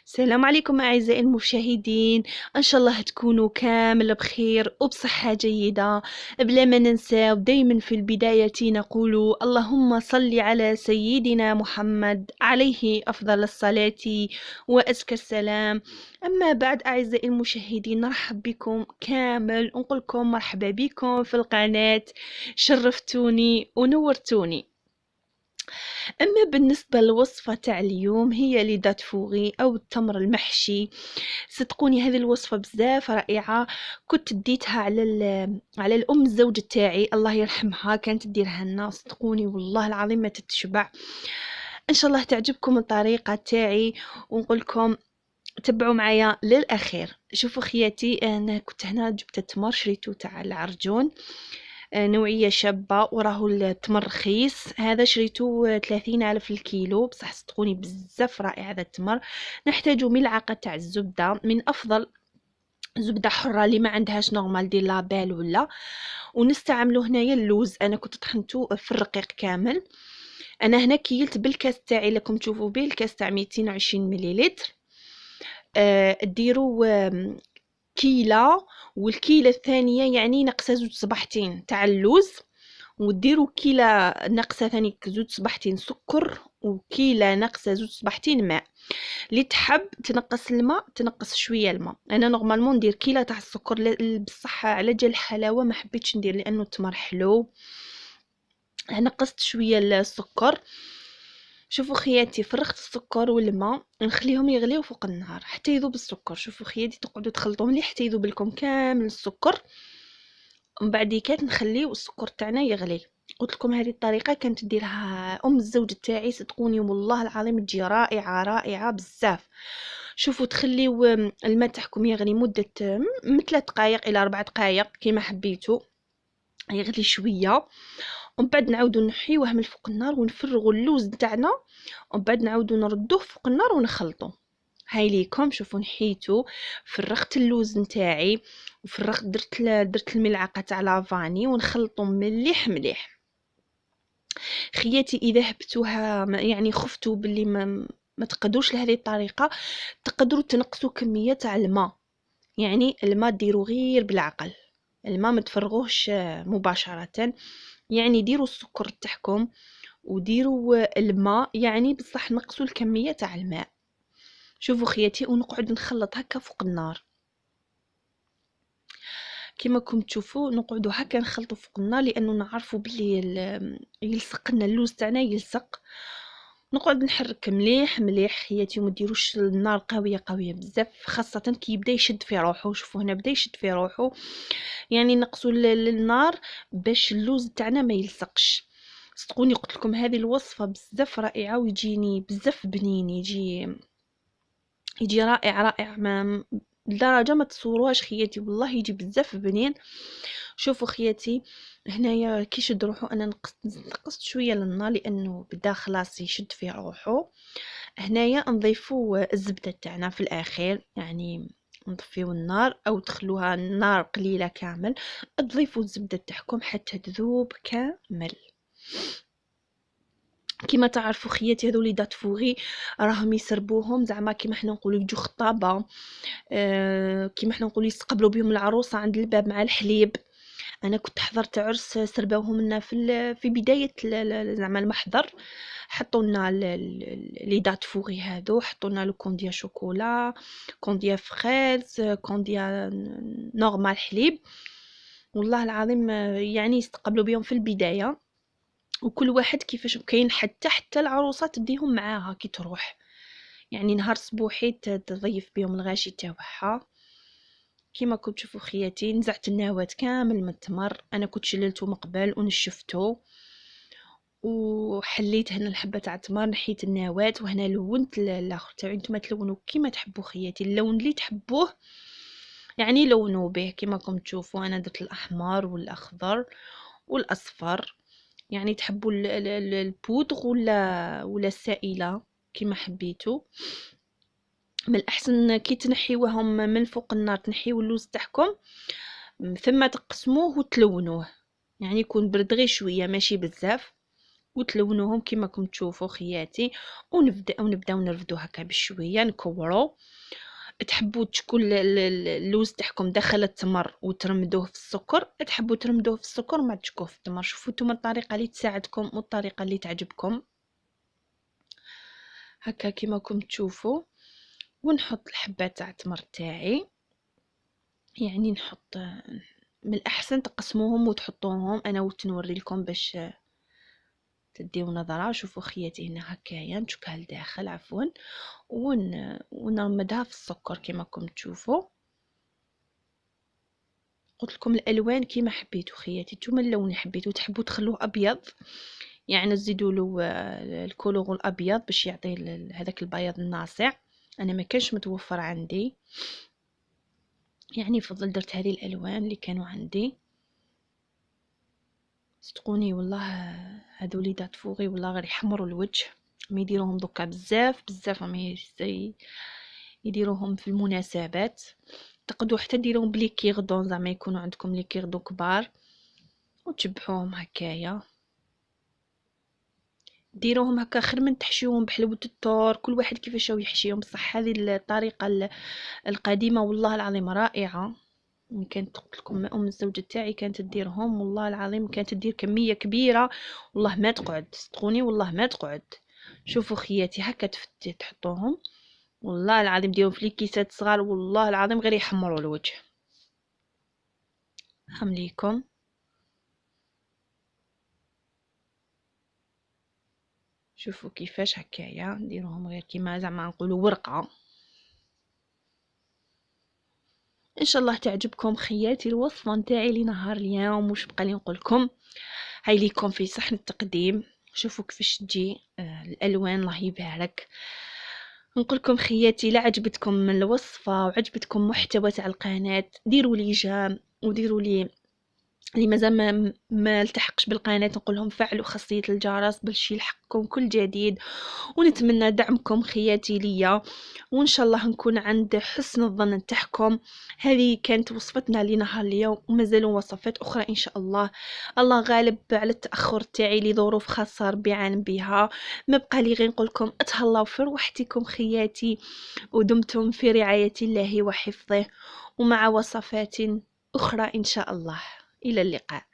السلام عليكم أعزائي المشاهدين. إن شاء الله تكونوا كامل بخير وبصحة جيدة. بلا ما ننسى دايما في البداية نقول اللهم صل على سيدنا محمد عليه أفضل الصلاة وأزكى السلام. أما بعد أعزائي المشاهدين، نرحب بكم كامل ونقول لكم مرحبا بكم في القناة. شرفتوني ونورتوني. أما بالنسبة للوصفة تاع اليوم، هي ليدات فوغي أو التمر المحشي. صدقوني هذه الوصفة بزاف رائعة. كنت ديتها على الأم الزوج تاعي الله يرحمها، كانت تديرها لنا. صدقوني والله العظيم ما تتشبع. إن شاء الله تعجبكم الطريقة تاعي، ونقول لكم تبعوا معايا للأخير. شوفوا خياتي، أنا كنت هنا جبت التمر شريته تاع العرجون، نوعية شابة، وراه التمر رخيص. هذا شريته 30,000 الكيلو، بصح صدقوني بزاف رائع هذا التمر. نحتاج ملعقة تاع الزبدة، من أفضل زبدة حرة اللي ما عندهاش نورمال دي لابيل ولا. ونستعملو هنايا اللوز، أنا كنت طحنته في الرقيق كامل. أنا هنا كيلت بالكاس تاعي، لكم تشوفوا به الكاس تاع 220 مليلتر. ديروا كيلة، والكيلة الثانية يعني ناقصة 2 صباحتين تاع اللوز. وديروا كيلة ناقصة ثاني 2 صباحتين سكر، وكيلة ناقصة 2 صباحتين ماء. اللي تحب تنقص الماء تنقص شوية الماء. انا نورمالمون ندير كيلة تاع السكر، بصح على جال الحلاوة ما حبيتش ندير لانه التمر حلو. نقصت شوية السكر. شوفوا خياتي، فرغت السكر والماء، نخليهم يغليو فوق النار حتى يذوب السكر. شوفوا خياتي، تقعدوا تخلطوا مليح حتى يذوب لكم كامل السكر. ومن بعد كات نخليو السكر تاعنا يغلي. قلت لكم هذه الطريقه كانت تديرها ام الزوج تاعي، صدقوني والله العظيم تجي رائعه رائعه بزاف. شوفوا تخليو الماء تاعكم يغلي مده من 3 دقائق الى 4 دقائق كيما حبيتو، يغلي شويه. ومن بعد نعاودو نحيوه من فوق النار ونفرغوا اللوز نتاعنا، ومن بعد نعاودو نردوه فوق النار ونخلطوه. هاي ليكم، شوفوا نحيتو، فرغت اللوز نتاعي، وفرغت درت الملعقه تاع لافاني، ونخلطو مليح مليح. خياتي اذا هبتوها يعني خفتوا باللي ما تقدروش لهذه الطريقه، تقدروا تنقصوا كميه تاع الماء. يعني الماء ديروا غير بالعقل، الماء ما تفرغوهش مباشره. يعني ديروا السكر تاعكم وديروا الماء، يعني بصح نقصوا الكميه تاع الماء. شوفوا خياتي، ونقعد نخلط هكا فوق النار كما راكم تشوفوا. نقعدوا هكا نخلطوا فوق النار لانه نعرفوا بلي يلصق لنا اللوز تاعنا يلصق. نقعد نحرك مليح مليح خياتي، وما ديروش النار قويه قويه بزاف، خاصه كي يبدا يشد في روحه. شوفوا هنا بدا يشد في روحه، يعني نقصوا النار باش اللوز تاعنا ما يلصقش. صدقوني قلت لكم هذه الوصفه بزاف رائعه، ويجيني بزاف بنين، يجي رائع رائع، ما لدرجه ما تصوروهاش خياتي، والله يجي بزاف بنين. شوفوا خياتي هنايا كي شد روحو، انا نقصت شويه للنار لانه بدا خلاص يشد في روحو. هنايا نضيفوا الزبده تاعنا في الاخير، يعني نطفيو النار او تخلوها النار قليله كامل. تضيفوا الزبده تاعكم حتى تذوب كامل. كما تعرفوا خياتي، هذو لي دات فوغي راهم يسربوهم زعما كيما حنا نقولوا يجو خطابه، كيما حنا نقولوا يستقبلوا بهم العروسه عند الباب مع الحليب. انا كنت حضرت عرس سربوهم لنا في بدايه زعما المحضر. حطوا لنا لي دات فوغي هذو، حطوا لنا لو كونديا شوكولا، كونديا فريز، كونديا نورمال حليب. والله العظيم يعني يستقبلوا بهم في البدايه، وكل واحد كيفاش كاين، حتى العروسه تديهم معاها كي تروح، يعني نهار صبوحي تضيف بهم الغاشي تاعها. كيما كنت تشوفوا خياتي، نزعت النواه كامل من التمر. انا كنت شللته من قبل ونشفته، وحليت هنا الحبه تاع التمر، نحيت النواه، وهنا لونت الاخر تاعي. نتوما تلونوا كيما تحبوا خياتي، اللون اللي تحبوه يعني لونوا به. كيما راكم تشوفوا انا درت الاحمر والاخضر والاصفر، يعني تحبوا البودغ ولا السائله كيما حبيتوا. من الاحسن كي تنحيوهم من فوق النار، تنحيو اللوز تاعكم ثم تقسموه وتلونوه، يعني يكون برد غير شويه ماشي بزاف. وتلونوهم كما راكم تشوفوا خياتي. ونبداو نرفدو هكا بشويه، نكورو. تحبوا تكون اللوز تاعكم داخل التمر وترمدوه في السكر، تحبوا ترمدوه في السكر وما تشكوه في التمر. شوفوا نتوما الطريقه اللي تساعدكم والطريقه اللي تعجبكم هكا كما راكم تشوفوا. ونحط الحبات تاع التمر تاعي، يعني نحط من الاحسن تقسموهم وتحطوهم، انا نوري لكم باش تديو نظره. شوفوا خياتي هنا هكايا نشكها لداخل عفوا، ونرمدها في السكر كما راكم تشوفوا. قلت لكم الالوان كيما حبيتوا خياتي، نتوما اللون اللي حبيتوا. تحبوا تخلوه ابيض يعني تزيدوا له الكولور الابيض باش يعطي هذاك البياض الناصع. انا ما كانش متوفر عندي، يعني فضل درت هذه الالوان اللي كانوا عندي. صدقوني والله هذو وليدات فوغي والله غير يحمروا الوجه. ما يديروهم دوكا بزاف بزاف، ما يديروهم في المناسبات. تقدروا حتى ديروهم بلي كيغدون، زعما يكونوا عندكم لي كيغدو كبار وتشبحوهم هكايا. ديروهم هكا خير من تحشيوهم بحلوة التور، كل واحد كيفاش يحشيهم. بصح هذه الطريقه القديمه والله العظيم رائعه. كانت قلت لكم ام الزوجه تاعي كانت تديرهم والله العظيم، كانت تدير كميه كبيره والله ما تقعد، صدقوني والله ما تقعد. شوفوا خياتي هكا تحطوهم والله العظيم، ديروا في كيسات صغار والله العظيم غير يحمروا الوجه. همليكم شوفوا كيفاش هكايا نديروهم غير كيما زعما نقولوا ورقه. ان شاء الله تعجبكم خياتي الوصفه نتاعي لنهار اليوم. وش بقى لي نقول لكم، هاي ليكم في صحن التقديم. شوفوا كيفاش تجي الالوان الله يبارك. نقول لكم خياتي لا عجبتكم الوصفه وعجبتكم محتوى تاع القناه، ديروا لي جام وديروا لي اللي مازال ما التحقش بالقناه نقول لهم فعلوا خاصيه الجرس باش يلحقكم كل جديد. ونتمنى دعمكم خياتي ليا، وان شاء الله نكون عند حسن الظن نتاعكم. هذه كانت وصفتنا لنهار اليوم، ومازالوا وصفات اخرى ان شاء الله. الله غالب على التاخر تاعي لظروف خاصه ربي عالم بها. ما بقى لي غير نقول لكم اتهلاو في روحتكم خياتي، ودمتم في رعايه الله وحفظه، ومع وصفات اخرى ان شاء الله. إلى اللقاء.